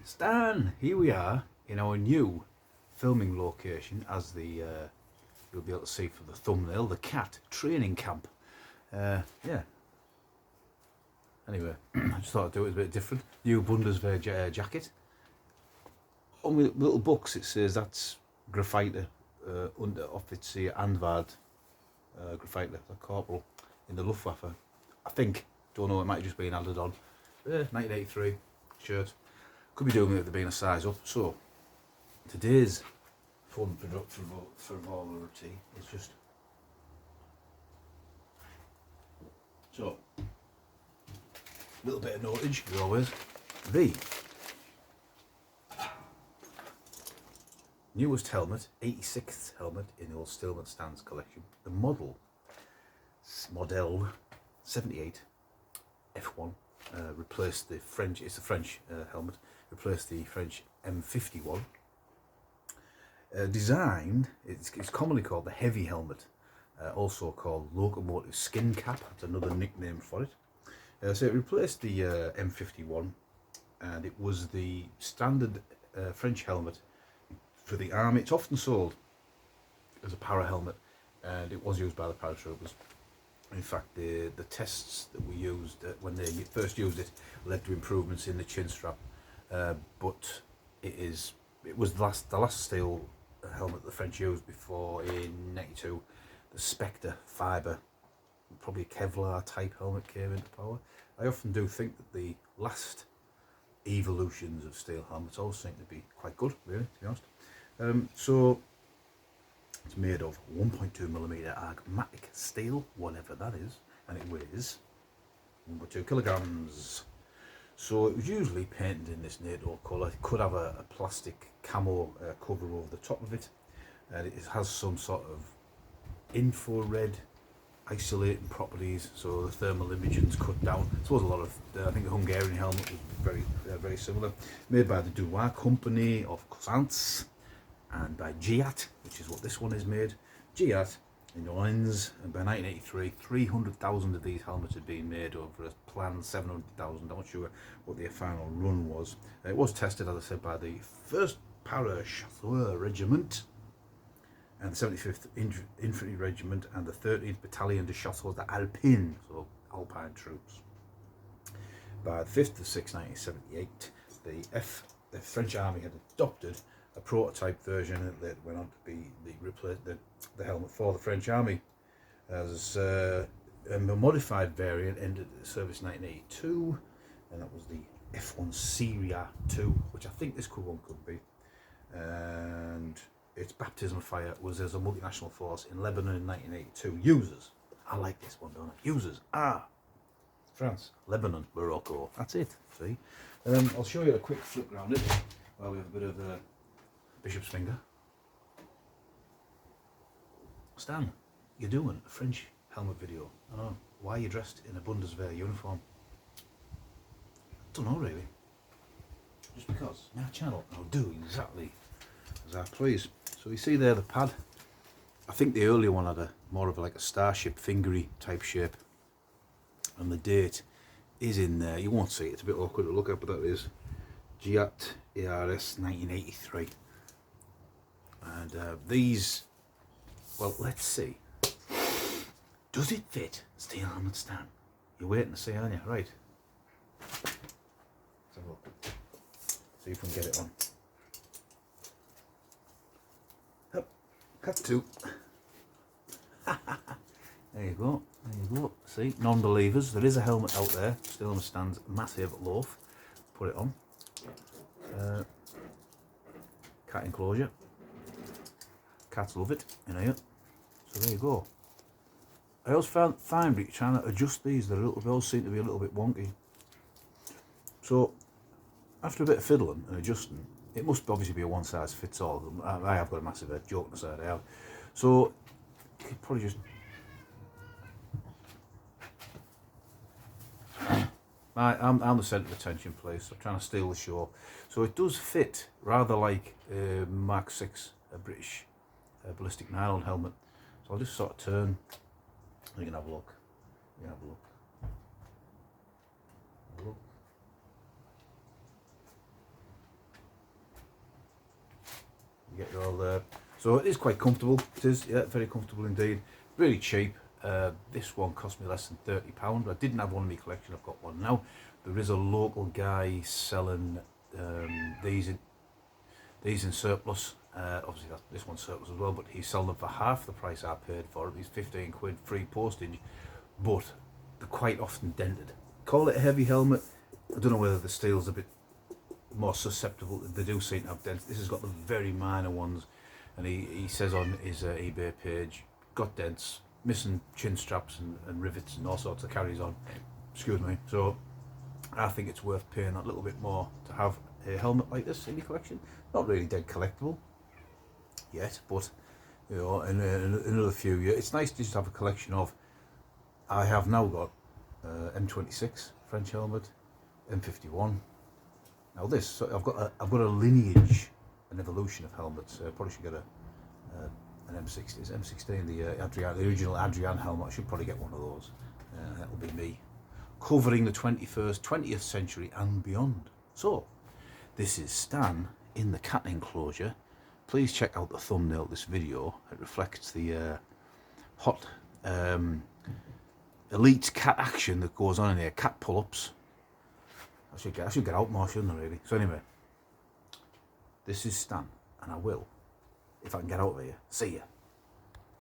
Stan, here we are in our new filming location, as the you'll be able to see from the thumbnail, the cat training camp. Yeah. Anyway, I just thought I'd do it a bit different. New Bundeswehr jacket. On my little books it says that's Graffiter, Unteroffizier Anwalt, Graffiter, the corporal in the Luftwaffe. I think, don't know, it might have just been added on. 1983 shirt. Could be doing it with it being a size up. So, today's fun frivolity is just... So, a little bit of notage, as always. The newest helmet, 86th helmet in the old Stillman Stands collection. The model 78 F1 replaced the French, it's a French helmet, replaced the French M51. Designed, it's commonly called the heavy helmet, also called locomotive skin cap. That's another nickname for it. So it replaced the M51, and it was the standard French helmet for the army. It's often sold as a para helmet, and it was used by the paratroopers. In fact, the tests that we used when they first used it led to improvements in the chin strap. But it was the last steel helmet the French used before in '92. The Spectre fibre, probably a Kevlar type helmet, came into power. I often do think that the last evolutions of steel helmets always seem to be quite good, really, to be honest. So it's made of 1.2mm argmatic steel, whatever that is, and it weighs 1.2 kilograms. So it was usually painted in this NATO colour. It could have a plastic camo cover over the top of it, and it has some sort of infrared isolating properties, so the thermal imaging's cut down. I suppose a lot of, I think the Hungarian helmet was very similar. Made by the Duroy company of Cosenz and by Giat, which is what this one is made. Giat in Lens, and by 1983, 300,000 of these helmets had been made over a planned 700,000. I'm not sure what their final run was. It was tested, as I said, by the 1st Parachasseurs Regiment and the 75th Infantry Regiment and the 13th Battalion de Chasseurs d'Alpine, so Alpine troops. By the 5th of 6th, 1978, the French Army had adopted a prototype version that went on to be the helmet for the French Army. As a modified variant ended service in 1982, and that was the F1 Syria 2, which I think this one could be. And its baptism of fire was as a multinational force in Lebanon in 1982. Users, I like this one, don't I? Users, France, Lebanon, Morocco. That's it, see? I'll show you a quick flick around it while we have a bit of Bishop's finger. Stan, you're doing a French helmet video. I know. Why are you dressed in a Bundeswehr uniform? I don't know, really. Just because. My channel, I'll do exactly as I please. So you see there the pad. I think the earlier one had more of like a starship fingery type shape, and the date is in there. You won't see it, it's a bit awkward to look at, but that is Giat ERS 1983. And these, well, let's see. Does it fit steel helmet, Stan? You're waiting to see, aren't you? Right. Let's have a look. See if we can get it on. Yep. Cut two. There you go. There you go. See, non-believers. There is a helmet out there. Steel helmet Stan's massive loaf. Put it on. Cat enclosure. Cats love it in here. So there you go. I always find trying to adjust these, they all seem to be a little bit wonky. So after a bit of fiddling and adjusting, it must obviously be a one size fits all. I have got a massive head, joking aside, I have. So you could probably just I'm the centre of attention, please. I'm trying to steal the show. So it does fit rather like a Mark 6, a British ballistic nylon helmet. So I'll just sort of turn. You can have a look. You can have a look. Have a look. well there. So it is quite comfortable. It is, yeah, very comfortable indeed. Really cheap. This one cost me less than £30. I didn't have one in my collection. I've got one now. There is a local guy selling these in surplus. Obviously this one's surplus as well, but he's selling them for half the price I paid for it. He's 15 quid free postage, but they're quite often dented. Call it a heavy helmet. I don't know whether the steel's a bit more susceptible. They do seem to have dents. This has got the very minor ones, and he says on his eBay page, got dents, missing chin straps and rivets and all sorts of carries on. Excuse me. So I think it's worth paying that little bit more to have a helmet like this in your collection. Not really dead collectible yet, but you know, in another few years, it's nice to just have a collection of. I have now got M26 French helmet, M51. Now this, I've got a lineage, an evolution of helmets. Probably should get an M60, M16, the original Adrian helmet. I should probably get one of those. That'll be me, covering the 20th century and beyond. So, this is Stan in the cat enclosure. Please check out the thumbnail of this video. It reflects the hot elite cat action that goes on in here. Cat pull-ups. I should get out more, shouldn't I, really? So anyway, this is Stan, and I will, if I can get out of here. See ya.